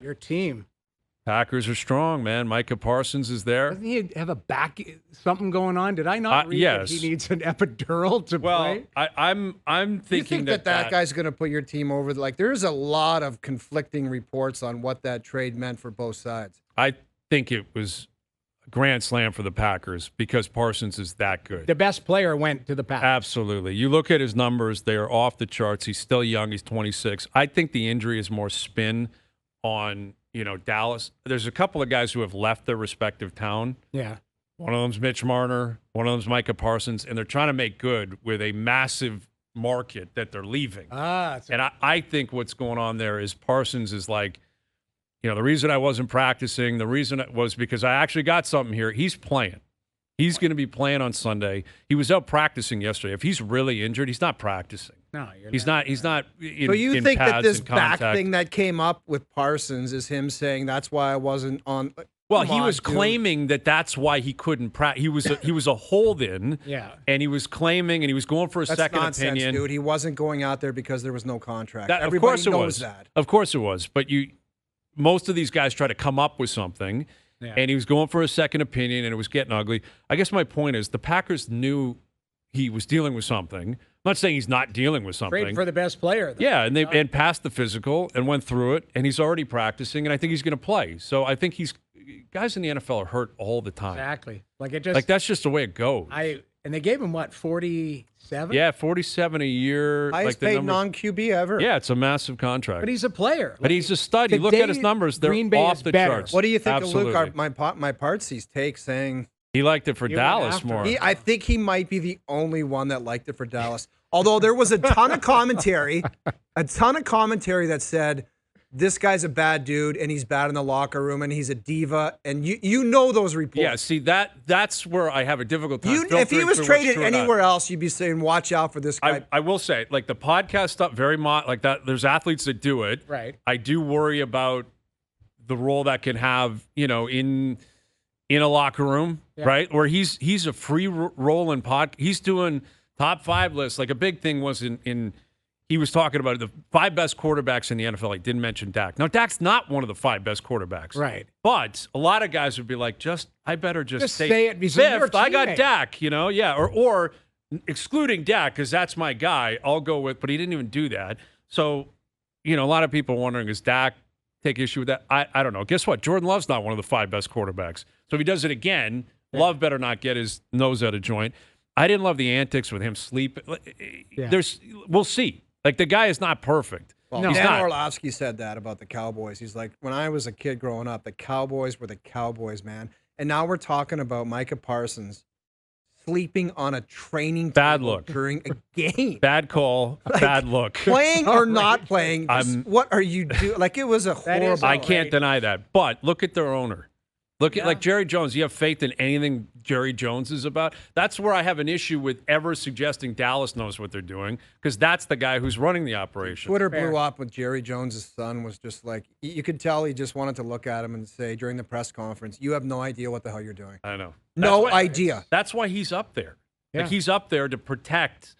Your team. Packers are strong, man. Micah Parsons is there. Doesn't he have a something going on? Did I not read that he needs an epidural to play? I'm thinking you think that guy's going to put your team over? Like, there's a lot of conflicting reports on what that trade meant for both sides. I think it was a grand slam for the Packers because Parsons is that good. The best player went to the Packers. Absolutely. You look at his numbers; they are off the charts. He's still young. He's 26. I think the injury is more spin on. Dallas, there's a couple of guys who have left their respective town. Yeah. One of them's Mitch Marner. One of them's Micah Parsons. And they're trying to make good with a massive market that they're leaving. And I think what's going on there is Parsons is like, the reason I wasn't practicing, the reason it was because I actually got something here. He's playing. He's going to be playing on Sunday. He was out practicing yesterday. If he's really injured, he's not practicing. No, he's not. So you think that this back thing that came up with Parsons is him saying that's why I wasn't on? Well, he was claiming that that's why he couldn't practice. He was a hold-in. Yeah. And he was claiming, and he was going for a second nonsense, opinion. Dude, he wasn't going out there because there was no contract. Everybody of course it knows was. That. Of course it was. But most of these guys try to come up with something, and he was going for a second opinion, and it was getting ugly. I guess my point is the Packers knew he was dealing with something. I'm not saying he's not dealing with something. Great for the best player. Though. Yeah, and passed the physical and went through it, and he's already practicing, and I think he's going to play. So I think guys in the NFL are hurt all the time. Exactly. That's just the way it goes. And they gave him what, 47? Yeah, 47 a year. Highest paid non-QB ever. Yeah, it's a massive contract. But he's a player. But he's a stud. You look at his numbers; they're off the charts. What do you think Absolutely. of Luke, my Partsy's take saying? He liked it for Dallas more. I think he might be the only one that liked it for Dallas. Although there was a ton of commentary that said this guy's a bad dude and he's bad in the locker room and he's a diva, and you know those reports. Yeah, see that's where I have a difficult time. If he was traded anywhere else, you'd be saying, "Watch out for this guy." I will say, like the podcast stuff, like that. There's athletes that do it. Right. I do worry about the role that can have, in a locker room, right? Where he's a free role in he's doing top 5 lists. Like a big thing was he was talking about the 5 best quarterbacks in the NFL. He didn't mention Dak. Now Dak's not one of the 5 best quarterbacks, right? But a lot of guys would be like, I better just say it because fifth. I got Dak, or excluding Dak because that's my guy. I'll go with, but he didn't even do that. So, a lot of people wondering, is Dak take issue with that? I don't know. Guess what? Jordan Love's not one of the 5 best quarterbacks. So if he does it again, Love better not get his nose out of joint. I didn't love the antics with him sleeping. We'll see. Like, the guy is not perfect. Well, Dan Orlovsky said that about the Cowboys. He's like, when I was a kid growing up, the Cowboys were the Cowboys, man. And now we're talking about Micah Parsons sleeping on a training table during a game. Bad call. Bad look. Playing or not playing, what are you doing? Like, it was a horrible. I can't deny that. But look at their owner. Look at like Jerry Jones. You have faith in anything Jerry Jones is about? That's where I have an issue with ever suggesting Dallas knows what they're doing, because that's the guy who's running the operation. Twitter blew up with Jerry Jones' son. Was just like, you could tell he just wanted to look at him and say during the press conference, "You have no idea what the hell you're doing." I know. No idea. That's why he's up there. Yeah. Like, he's up there to protect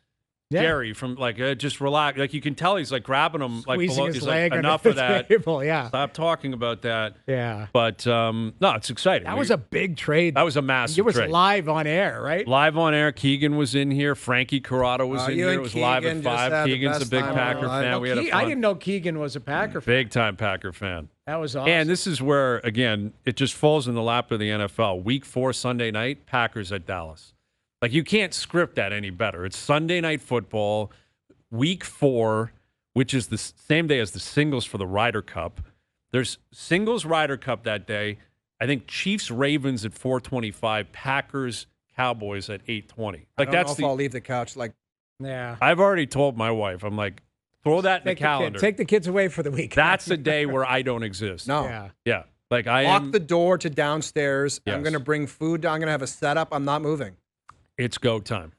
Jerry from just relax. Like, you can tell he's like grabbing him, like squeezing below. his He's leg like, enough of that. Table, yeah. Stop talking about that. Yeah. But no, it's exciting. That was a big trade. That was a massive trade. It was trade. live on air, right? Live on air. Keegan was in here. Frankie Corrado was in here. It was live at 5. Keegan's a big Packer fan. We had I didn't know Keegan was a Packer fan. Big time Packer fan. That was awesome. And this is where, again, it just falls in the lap of the NFL. Week 4, Sunday night, Packers at Dallas. Like, you can't script that any better. It's Sunday Night Football. Week 4, which is the same day as the singles for the Ryder Cup. There's singles Ryder Cup that day. I think Chiefs Ravens at 4:25, Packers Cowboys at 8:20. Like, I don't know if I'll leave the couch. Like, yeah, I've already told my wife. I'm like, throw that in the calendar. Take the kids away for the week. That's a day where I don't exist. No. Yeah. Like, lock the door to downstairs. Yes. I'm going to bring food. I'm going to have a setup. I'm not moving. It's go time.